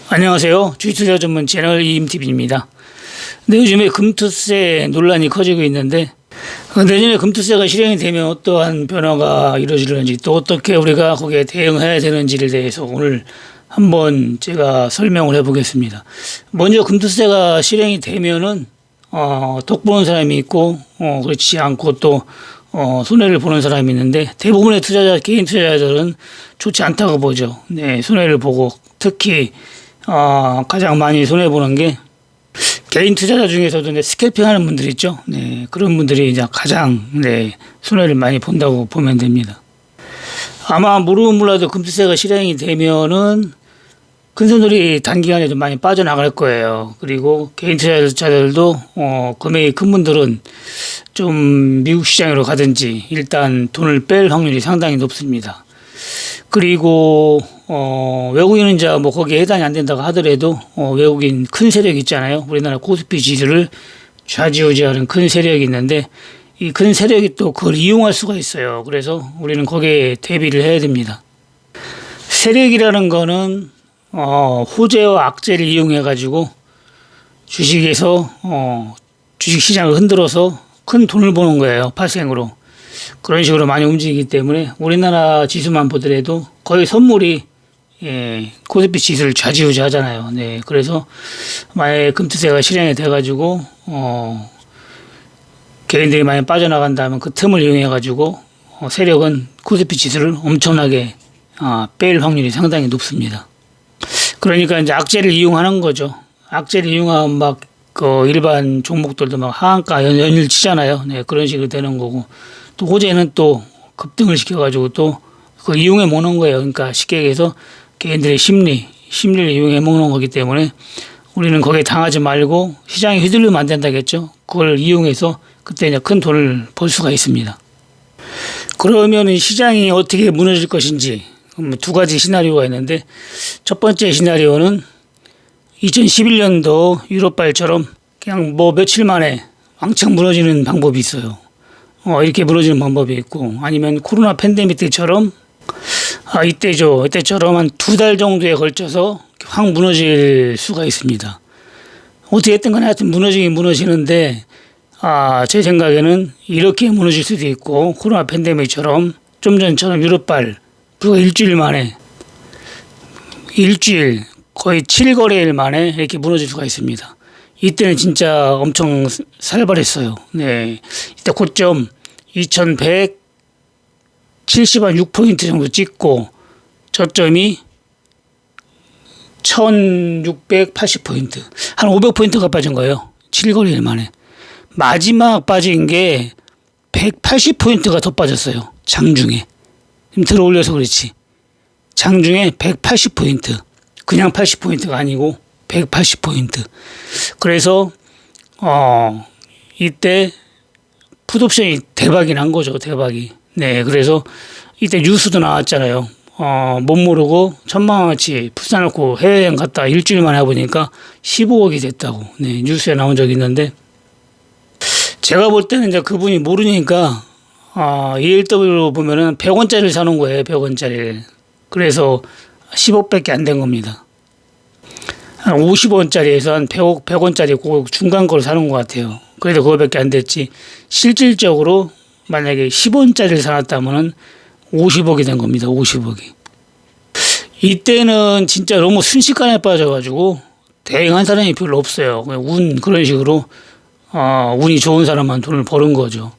안녕하세요. 주식투자 전문 채널 이임TV입니다. 네, 요즘에 금투세 논란이 커지고 있는데 내년에 금투세가 실행이 되면 어떠한 변화가 이루어지는지 또 어떻게 우리가 거기에 대응해야 되는지에 대해서 오늘 한번 제가 설명을 해보겠습니다. 먼저 금투세가 실행이 되면은 덕 보는 사람이 있고 그렇지 않고 또 손해를 보는 사람이 있는데 대부분의 투자자 개인 투자자들은 좋지 않다고 보죠. 네, 손해를 보고 특히 가장 많이 손해 보는 게 개인 투자자 중에서도 스캘핑 하는 분들 있죠. 네, 그런 분들이 이제 가장 손해를 많이 본다고 보면 됩니다. 아마 모르면 몰라도 금투세가 실행이 되면은 큰 손들이 단기간에 좀 많이 빠져나갈 거예요. 그리고 개인 투자자들도 금액이 큰 분들은 좀 미국 시장으로 가든지 일단 돈을 뺄 확률이 상당히 높습니다. 그리고 외국인은 이제 뭐 거기에 해당이 안 된다고 하더라도 외국인 큰 세력이 있잖아요. 우리나라 코스피 지수를 좌지우지하는 큰 세력이 있는데 이 큰 세력이 또 그걸 이용할 수가 있어요. 그래서 우리는 거기에 대비를 해야 됩니다. 세력이라는 거는 호재와 악재를 이용해 가지고 주식에서 주식 시장을 흔들어서 큰 돈을 버는 거예요. 파생으로. 그런 식으로 많이 움직이기 때문에 우리나라 지수만 보더라도 거의 선물이 코스피 지수를 좌지우지 하잖아요. 네, 그래서 만약에 금투세가 실행이 돼가지고 개인들이 많이 빠져나간다면 그 틈을 이용해가지고 세력은 코스피 지수를 엄청나게 뺄 확률이 상당히 높습니다. 그러니까 이제 악재를 이용하는 거죠. 악재를 이용하면 막 그 일반 종목들도 막 하한가 연일 치잖아요. 네, 그런 식으로 되는 거고 또 호재는 또 급등을 시켜가지고 또 그 이용해 먹는 거예요. 그러니까 쉽게 얘기해서 개인들의 심리를 이용해 먹는 거기 때문에 우리는 거기에 당하지 말고 시장이 휘둘리면 안 된다겠죠. 그걸 이용해서 그때 이제 큰 돈을 벌 수가 있습니다. 그러면 시장이 어떻게 무너질 것인지 두 가지 시나리오가 있는데 첫 번째 시나리오는 2011년도 유로빨처럼 그냥 뭐 며칠 만에 왕창 무너지는 방법이 있어요. 이렇게 무너지는 방법이 있고 아니면 코로나 팬데믹 때처럼 이때처럼 한 2달 정도에 걸쳐서 확 무너질 수가 있습니다. 어떻게 했든 간에 하여튼 무너지긴 무너지는데 제 생각에는 이렇게 무너질 수도 있고 코로나 팬데믹처럼 좀 전처럼 유로빨 불과 일주일 만에 거의 7거래일 만에 이렇게 무너질 수가 있습니다. 이때는 진짜 엄청 살벌했어요. 네, 이때 고점 2176포인트 정도 찍고 저점이 1680포인트 한 500포인트가 빠진 거예요. 7거래일 만에. 마지막 빠진 게 180포인트가 더 빠졌어요. 장중에. 들어 올려서 그렇지. 장중에 180포인트. 그냥 80포인트가 아니고 180포인트. 그래서 이때 풋옵션이 대박이 난 거죠. 대박이. 네, 그래서 이때 뉴스도 나왔잖아요. 못 모르고 1,000만 원어치 풋사놓고 해외여행 갔다 일주일 만에 해보니까 15억이 됐다고. 네, 뉴스에 나온 적이 있는데 제가 볼 때는 이제 그분이 모르니까 ELW로 보면은 100원짜리를 사놓은 거예요. 100원짜리를. 그래서 10억밖에 안 된 겁니다. 한 50원짜리에서 한 100원짜리 그 중간 거를 사는 것 같아요. 그래도 그거밖에 안 됐지. 실질적으로 만약에 10원짜리를 사놨다면은 50억이 된 겁니다. 50억이. 이때는 진짜 너무 순식간에 빠져가지고 대응한 사람이 별로 없어요. 그냥 그런 식으로 운이 좋은 사람만 돈을 버는 거죠.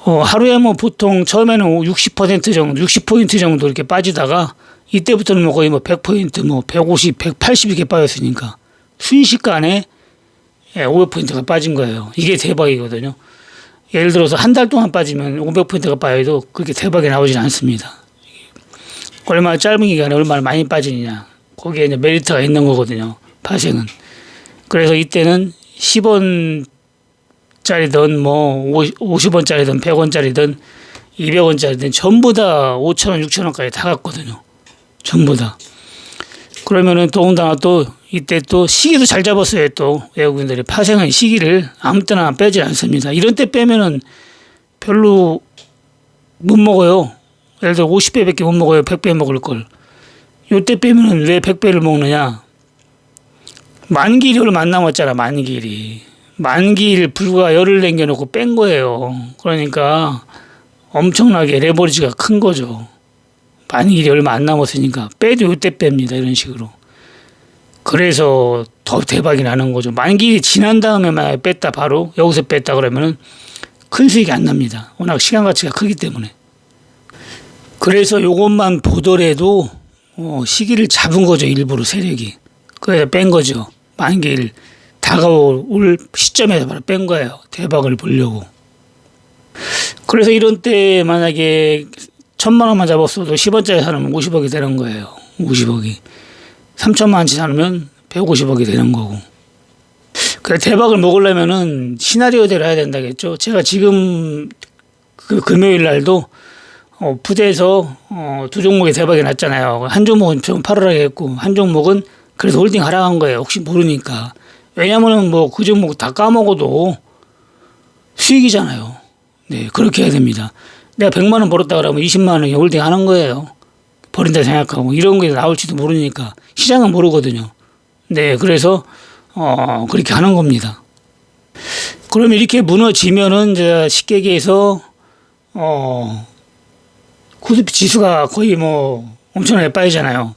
하루에 뭐 보통 처음에는 60% 정도, 60포인트 정도 이렇게 빠지다가 이때부터는 뭐 거의 뭐 100포인트, 뭐 150, 180 이렇게 빠졌으니까 순식간에 500포인트가 빠진 거예요. 이게 대박이거든요. 예를 들어서 한 달 동안 빠지면 500포인트가 빠져도 그렇게 대박이 나오진 않습니다. 얼마나 짧은 기간에 얼마나 많이 빠지느냐. 거기에 이제 메리트가 있는 거거든요. 파생은. 그래서 이때는 10원짜리든 뭐 50원짜리든 100원짜리든 200원짜리든 전부 다 5,000원, 6,000원까지 다 갔거든요. 전부 다. 그러면은 더군다나 또 이때 또 시기도 잘 잡았어요. 또 외국인들이 파생한 시기를 아무 때나 빼지 않습니다. 이런 때 빼면은 별로 못 먹어요. 예를 들어 50배밖에 못 먹어요. 100배 먹을 걸. 요때 빼면은 왜 100배를 먹느냐? 만기일이 얼마 안 남았잖아, 만기일이. 만기일 불과 열을 남겨놓고 뺀 거예요. 그러니까 엄청나게 레버리지가 큰 거죠. 만기일이 얼마 안 남았으니까 빼도 요때 뺍니다. 이런 식으로. 그래서 더 대박이 나는 거죠. 만기일이 지난 다음에 만약에 뺐다 바로 여기서 뺐다 그러면은 큰 수익이 안 납니다. 워낙 시간 가치가 크기 때문에. 그래서 요것만 보더라도 시기를 잡은 거죠. 일부러 세력이. 그래서 뺀 거죠. 만기일 다가올 시점에서 바로 뺀 거예요. 대박을 보려고. 그래서 이런 때 만약에 1,000만 원만 잡았어도 10원짜리 사놓으면 50억이 되는 거예요. 50억이. 3천만 원치 사놓으면 150억이 되는 거고. 그래 대박을 먹으려면은 시나리오대로 해야 된다겠죠. 제가 지금 그 금요일 날도 푸드에서 두 종목의 대박이 났잖아요. 한 종목은 좀 팔으라고 했고 한 종목은 그래서 홀딩 하락한 거예요. 혹시 모르니까. 왜냐면은 뭐 그 종목 다 까먹어도 수익이잖아요. 네, 그렇게 해야 됩니다. 내가 100만 원 벌었다 그러면 20만 원에 홀딩 하는 거예요. 버린다 생각하고 이런 게 나올지도 모르니까 시장은 모르거든요. 네, 그래서 그렇게 하는 겁니다. 그럼 이렇게 무너지면은 이제 쉽게 얘기해서 코스피 지수가 거의 뭐 엄청나게 빠지잖아요.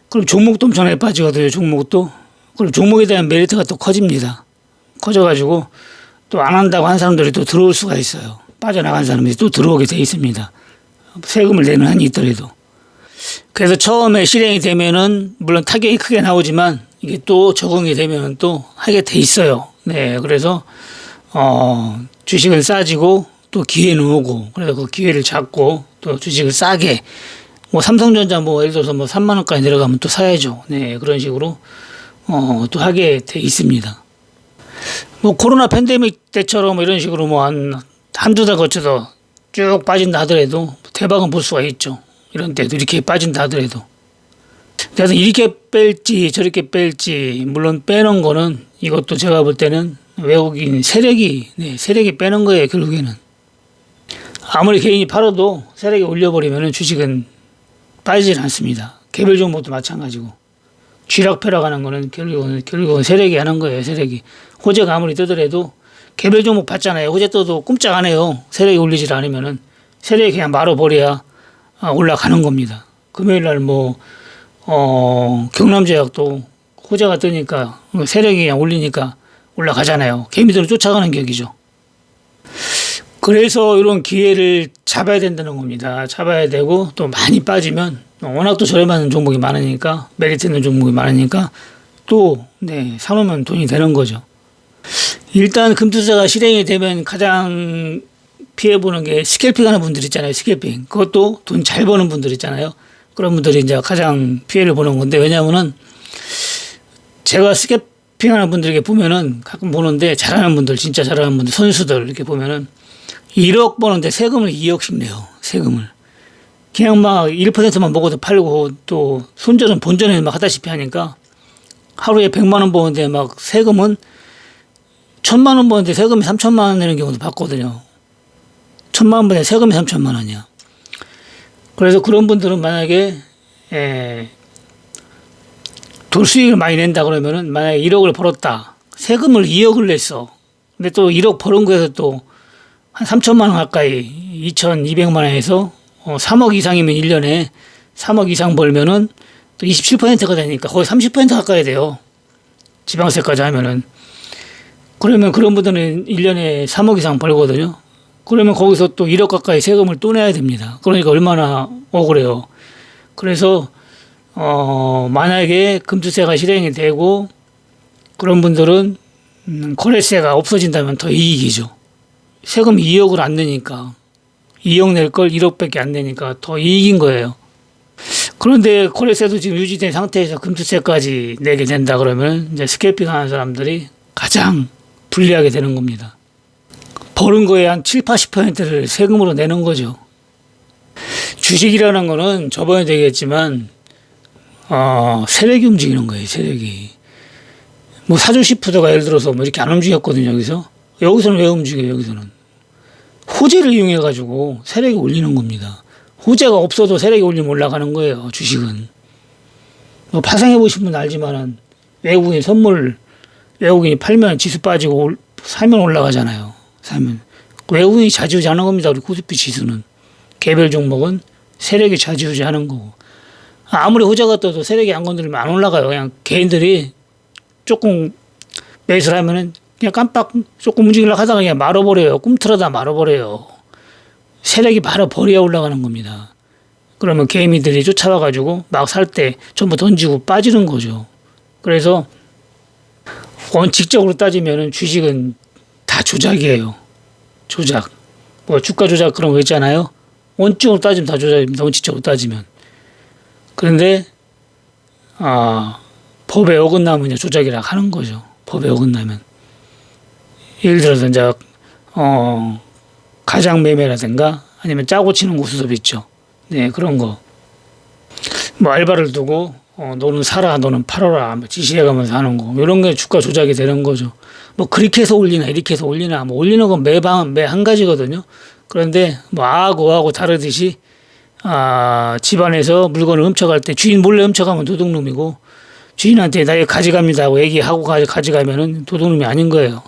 그럼 종목도 엄청나게 빠지거든요. 종목도. 그럼 종목에 대한 메리트가 또 커집니다. 커져가지고 또 안 한다고 한 사람들이 또 들어올 수가 있어요. 빠져나간 사람들이 또 들어오게 돼 있습니다. 세금을 내는 한이 있더라도. 그래서 처음에 실행이 되면은 물론 타격이 크게 나오지만 이게 또 적응이 되면은 또 하게 돼 있어요. 네, 그래서 주식을 싸지고 또 기회는 오고 그래서 그 기회를 잡고 또 주식을 싸게 뭐 삼성전자 뭐 예를 들어서 뭐 3만 원까지 내려가면 또 사야죠. 네, 그런 식으로 또 하게 돼 있습니다. 뭐 코로나 팬데믹 때처럼 이런 식으로 뭐 한두 달 거쳐서 쭉 빠진다 하더라도 대박은 볼 수가 있죠. 이런 때도 이렇게 빠진다 하더라도. 그래서 이렇게 뺄지 저렇게 뺄지 물론 빼는 거는 이것도 제가 볼 때는 외국인 세력이 빼는 거예요. 결국에는. 아무리 개인이 팔아도 세력이 올려버리면 주식은 빠지질 않습니다. 개별 종목도 마찬가지고. 쥐락펴락하는 거는 결국은 세력이 하는 거예요. 세력이. 호재가 아무리 뜨더라도 개별 종목 봤잖아요. 호재 떠도 꼼짝 안 해요. 세력이 올리질 않으면은 세력이 그냥 말아버려야 올라가는 겁니다. 금요일 날 경남제약도 호재가 뜨니까 세력이 그냥 올리니까 올라가잖아요. 개미들을 쫓아가는 격이죠. 그래서 이런 기회를 잡아야 된다는 겁니다. 잡아야 되고 또 많이 빠지면 워낙 또 저렴한 종목이 많으니까 메리트 있는 종목이 많으니까 또 사놓으면 돈이 되는 거죠. 일단 금투자가 실행이 되면 가장 피해보는 게 스캘핑 하는 분들 있잖아요. 스캘핑. 그것도 돈 잘 버는 분들 있잖아요. 그런 분들이 이제 가장 피해를 보는 건데 왜냐면은 제가 스캘핑 하는 분들에게 보면은 가끔 보는데 잘하는 분들 진짜 잘하는 분들 선수들 이렇게 보면은 1억 버는데 세금을 2억씩 내요. 세금을. 그냥 막 1%만 먹어도 팔고 또 손절은 본전에 막 하다시피 하니까 하루에 100만 원 버는데 막 세금은 1,000만 원 버는데 세금이 3천만 원 내는 경우도 봤거든요. 1,000만 원 버는데 세금이 3천만 원이야. 그래서 그런 분들은 만약에 돈 수익을 많이 낸다 그러면은 만약에 1억을 벌었다. 세금을 2억을 냈어. 근데 또 1억 버는 거에서 또 한 3천만 원 가까이 2,200만 원에서 3억 이상이면 1년에 3억 이상 벌면은 또 27%가 되니까 거의 30% 가까이 돼요. 지방세까지 하면은. 그러면 그런 분들은 1년에 3억 이상 벌거든요. 그러면 거기서 또 1억 가까이 세금을 또 내야 됩니다. 그러니까 얼마나 억울해요. 그래서 만약에 금투세가 실행이 되고 그런 분들은 거래세가 없어진다면 더 이익이죠. 세금 2억을 안 내니까 2억 낼 걸 1억밖에 안 내니까 더 이익인 거예요. 그런데 거래세도 지금 유지된 상태에서 금투세까지 내게 된다 그러면 이제 스캘핑 하는 사람들이 가장 불리하게 되는 겁니다. 버는 거에 한 7, 80%를 세금으로 내는 거죠. 주식이라는 거는 저번에도 얘기했지만 세력이 움직이는 거예요. 세력이. 뭐 사주시푸드가 예를 들어서 뭐 이렇게 안 움직였거든요. 여기서는 왜 움직여요? 여기서는 호재를 이용해 가지고 세력이 올리는 겁니다. 호재가 없어도 세력이 올리면 올라가는 거예요. 주식은. 뭐 파생해 보신 분은 알지만은 외국인이 팔면 지수 빠지고 사면 올라가잖아요. 사면 외국인이 좌지우지하는 겁니다. 우리 코스피 지수는 개별 종목은 세력이 좌지우지하는 거고 아무리 호재가 떠도 세력이 안 건드리면 안 올라가요. 그냥 개인들이 조금 매수를 하면은 그냥 깜빡 조금 움직이려고 하다가 그냥 말아버려요. 꿈틀어다 말아버려요. 세력이 말아버려야 올라가는 겁니다. 그러면 개미들이 쫓아와가지고 막 살 때 전부 던지고 빠지는 거죠. 그래서 원칙적으로 따지면은 주식은 다 조작이에요. 조작. 뭐 주가 조작 그런 거 있잖아요. 원칙적으로 따지면 다 조작입니다. 원칙적으로 따지면. 그런데 법에 어긋나면 조작이라 하는 거죠. 법에 어긋나면. 예를 들어서 이제 가장 매매라든가 아니면 짜고 치는 고수섭 있죠. 네, 그런 거. 뭐 알바를 두고 너는 사라, 너는 팔아라, 뭐 지시해가면서 하는 거. 이런 게 주가 조작이 되는 거죠. 뭐 그렇게 해서 올리나 이렇게 해서 올리나 뭐 올리는 건 매 한 가지거든요. 그런데 뭐 아하고 다르듯이 집안에서 물건을 훔쳐갈 때 주인 몰래 훔쳐가면 도둑놈이고 주인한테 나 이거 가져갑니다 하고 얘기하고 가져가면은 도둑놈이 아닌 거예요.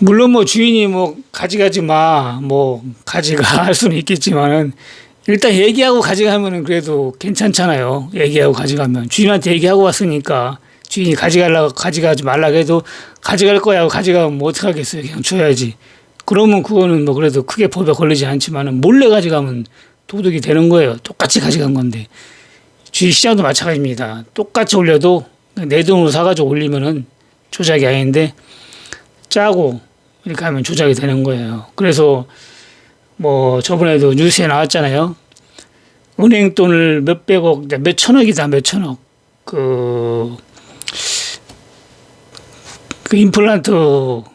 물론 뭐 주인이 뭐 가져가지 마, 뭐 가져가 할 수는 있겠지만은 일단 얘기하고 가져가면은 그래도 괜찮잖아요. 얘기하고 가져가면 주인한테 얘기하고 왔으니까 주인이 가져가지 말라고 해도 가져갈 거야 하고 가져가면 뭐 어떡하겠어요. 그냥 줘야지. 그러면 그거는 뭐 그래도 크게 법에 걸리지 않지만은 몰래 가져가면 도둑이 되는 거예요. 똑같이 가져간 건데. 주식시장도 마찬가지입니다. 똑같이 올려도 내 돈으로 사가지고 올리면은 조작이 아닌데 짜고 이렇게 하면 조작이 되는 거예요. 그래서 뭐 저번에도 뉴스에 나왔잖아요. 은행 돈을 몇백억, 몇천억이다, 몇천억. 그 임플란트에서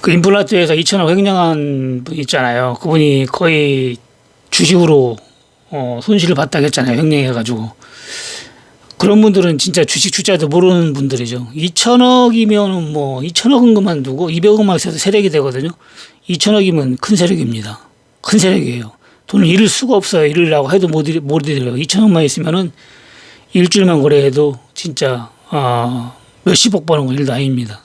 2천억 횡령한 분 있잖아요. 그분이 거의 주식으로 손실을 봤다고 했잖아요. 횡령해가지고. 그런 분들은 진짜 주식 주자도 모르는 분들이죠. 2천억이면 뭐 2천억은 그만두고 200억만 있어도 세력이 되거든요. 2천억이면 큰 세력입니다. 큰 세력이에요. 돈을 잃을 수가 없어요. 잃으려고 해도 못 잃어요. 2천억만 있으면은 일주일만 거래해도 진짜 몇십억 버는 거 일도 아닙니다.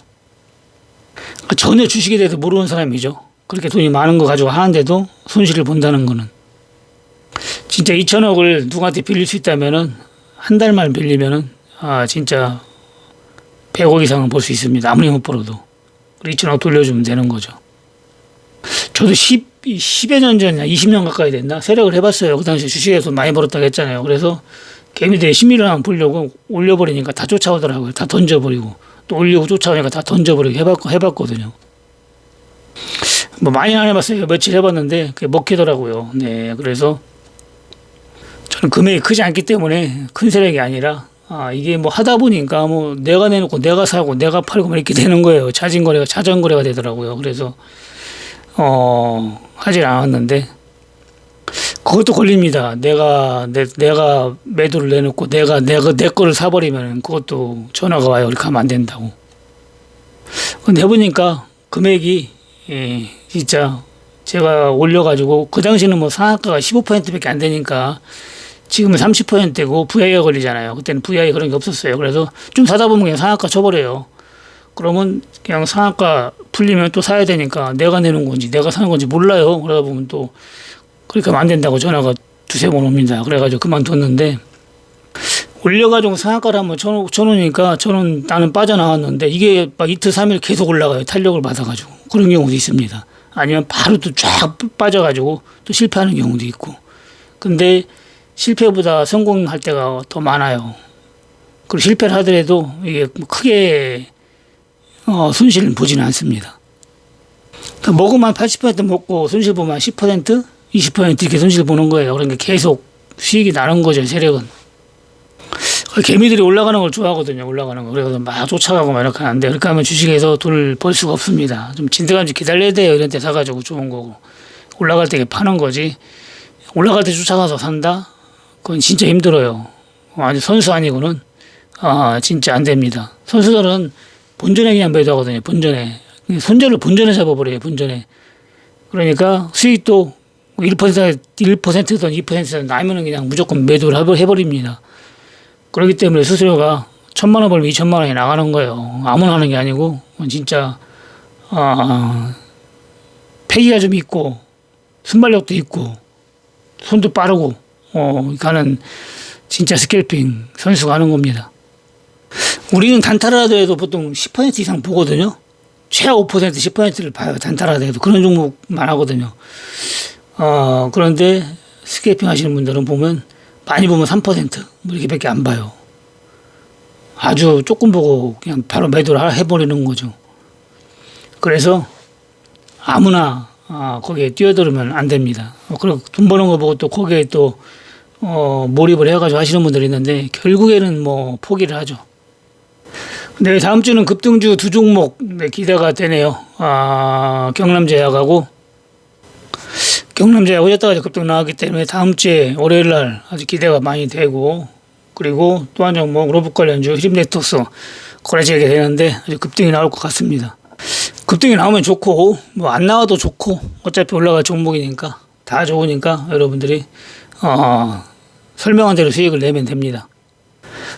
전혀 주식에 대해서 모르는 사람이죠. 그렇게 돈이 많은 거 가지고 하는데도 손실을 본다는 거는. 진짜 2천억을 누구한테 빌릴 수 있다면은 한 달만 빌리면은 진짜 100억 이상은 벌 수 있습니다. 아무리 못 벌어도. 2천억 돌려주면 되는 거죠. 저도 10여 년 전이나 20년 가까이 됐나 세력을 해봤어요. 그 당시에 주식에서 많이 벌었다고 했잖아요. 그래서 개미들이 심리를 한번 보려고 올려버리니까 다 쫓아오더라고요. 다 던져버리고 또 올리고 쫓아오니까 다 던져버리고 해봤거든요. 뭐 많이는 안 해봤어요. 며칠 해봤는데 그게 먹히더라고요. 네, 그래서 저는 금액이 크지 않기 때문에 큰 세력이 아니라 이게 뭐 하다 보니까 뭐 내가 내놓고 내가 사고 내가 팔고 뭐 이렇게 되는 거예요. 자전거래가 되더라고요. 그래서 하질 않았는데 그것도 걸립니다. 내가 매도를 내놓고 내가 내 거를 사버리면 그것도 전화가 와요. 이렇게 하면 안 된다고. 근데 해보니까 금액이 진짜 제가 올려가지고 그 당시는 뭐 상한가가 15%밖에 안 되니까 지금은 30%고 VI가 걸리잖아요. 그때는 VI 그런 게 없었어요. 그래서 좀 사다 보면 그냥 상한가 쳐버려요. 그러면 그냥 상한가 풀리면 또 사야 되니까 내가 내는 건지 내가 사는 건지 몰라요. 그러다 보면 또 그렇게 하면 안 된다고 전화가 두세 번 옵니다. 그래가지고 그만뒀는데 올려가지고 상한가를 한번 쳐놓으니까 나는 빠져나왔는데 이게 막 이틀 3일 계속 올라가요. 탄력을 받아가지고 그런 경우도 있습니다. 아니면 바로 또 쫙 빠져가지고 또 실패하는 경우도 있고. 근데 실패보다 성공할 때가 더 많아요. 그리고 실패를 하더라도 이게 크게 손실은 보지는 않습니다. 그러니까 먹으면 80% 먹고 손실 보면 10%, 20% 이렇게 손실 보는 거예요. 그러니까 계속 수익이 나는 거죠, 세력은. 개미들이 올라가는 걸 좋아하거든요, 올라가는 거. 그래서 막 쫓아가고 막 이렇게 하는데, 그렇게 하면 주식에서 돈을 벌 수가 없습니다. 좀 진득한지 기다려야 돼요, 이런 데 사가지고 좋은 거고. 올라갈 때 파는 거지. 올라갈 때 쫓아가서 산다? 그건 진짜 힘들어요. 아니, 선수 아니고는, 진짜 안 됩니다. 선수들은 본전에 그냥 매도하거든요, 본전에. 손절을 본전에 잡아버려요, 본전에. 그러니까 수익도 1%든 2%든 나면은 그냥 무조건 매도를 해버립니다. 그렇기 때문에 수수료가 1,000만 원 벌면 2,000만 원이 나가는 거예요. 아무나 하는 게 아니고 진짜 패기가 좀 있고 순발력도 있고 손도 빠르고 가는 진짜 스캘핑 선수가 하는 겁니다. 우리는 단타를 하더라도 보통 10% 이상 보거든요. 최하 5% 10%를 봐요. 단타를 하더라도 그런 종목만 하거든요. 그런데 스캘핑 하시는 분들은 보면 많이 보면 3% 뭐 이렇게밖에 안 봐요. 아주 조금 보고 그냥 바로 매도를 해버리는 거죠. 그래서 아무나 거기에 뛰어들으면 안 됩니다. 그리고 돈 버는 거 보고 또 거기에 또 몰입을 해가지고 하시는 분들이 있는데 결국에는 뭐 포기를 하죠. 네, 다음 주는 급등주 두 종목 기대가 되네요. 경남제약하고 어제다가 급등 나왔기 때문에 다음 주에 월요일 날 아주 기대가 많이 되고, 그리고 또 한 종목 로봇 관련주 히림네트워크 거래되게 되는데 아주 급등이 나올 것 같습니다. 급등이 나오면 좋고 뭐 안 나와도 좋고 어차피 올라갈 종목이니까 다 좋으니까 여러분들이 설명한 대로 수익을 내면 됩니다.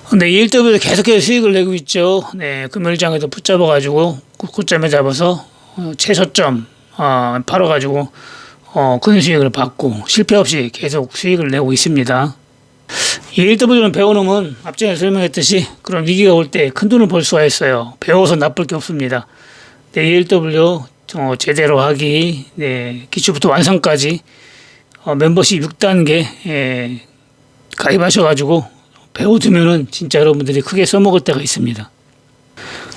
근데 ELW도 계속해서 수익을 내고 있죠. 네, 금요일장에도 붙잡아가지고 고점에 잡아서 최저점 팔아가지고 큰 수익을 받고 실패 없이 계속 수익을 내고 있습니다. ELW는 배워놓으면 앞전에 설명했듯이 그런 위기가 올 때 큰 돈을 벌 수가 있어요. 배워서 나쁠 게 없습니다. 네, ELW 제대로 하기, 네, 기초부터 완성까지 멤버십 6단계 가입하셔가지고 배워두면은 진짜 여러분들이 크게 써먹을 때가 있습니다.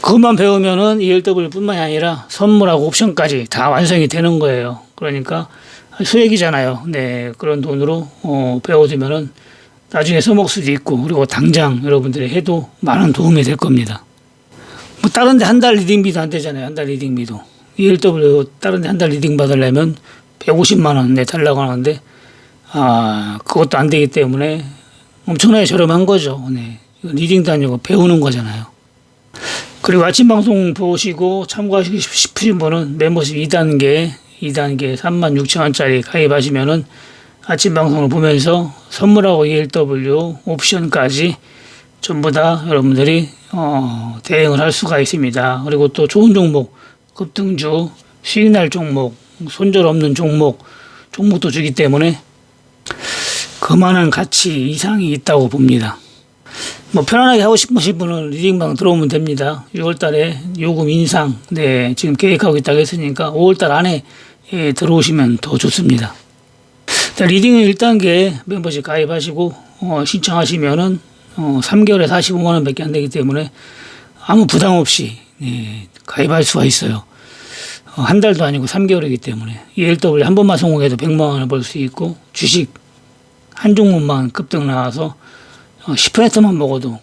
그것만 배우면은 ELW 뿐만이 아니라 선물하고 옵션까지 다 완성이 되는 거예요. 그러니까 소액이잖아요. 네, 그런 돈으로 배워두면은 나중에 써먹을 수도 있고, 그리고 당장 여러분들이 해도 많은 도움이 될 겁니다. 뭐 다른 데 한 달 리딩비도 안 되잖아요. 한 달 리딩비도. ELW 다른 데 한 달 리딩 받으려면 150만 원 달라고 하는데 그것도 안 되기 때문에 엄청나게 저렴한 거죠. 네. 리딩도 아니고 배우는 거잖아요. 그리고 아침 방송 보시고 참고하시고 싶으신 분은 멤버십 2단계 36,000원짜리 가입하시면은 아침 방송을 보면서 선물하고 ELW 옵션까지 전부 다 여러분들이 대응을 할 수가 있습니다. 그리고 또 좋은 종목, 급등주, 수익날 종목, 손절 없는 종목도 주기 때문에 그만한 가치 이상이 있다고 봅니다. 뭐 편안하게 하고 싶으신 분은 리딩방 들어오면 됩니다. 6월달에 요금 인상, 네, 지금 계획하고 있다고 했으니까 5월달 안에 들어오시면 더 좋습니다. 리딩은 1단계 멤버십 가입하시고 신청하시면은 3개월에 45만 원밖에 안 되기 때문에 아무 부담 없이 가입할 수가 있어요. 한 달도 아니고 3개월이기 때문에 ELW 한 번만 성공해도 100만 원을 벌 수 있고, 주식 한 종목만 급등 나와서 10%만 먹어도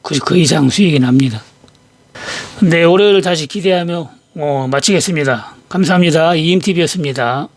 그 이상 수익이 납니다. 네, 월요일 다시 기대하며 마치겠습니다. 감사합니다. 이임TV였습니다.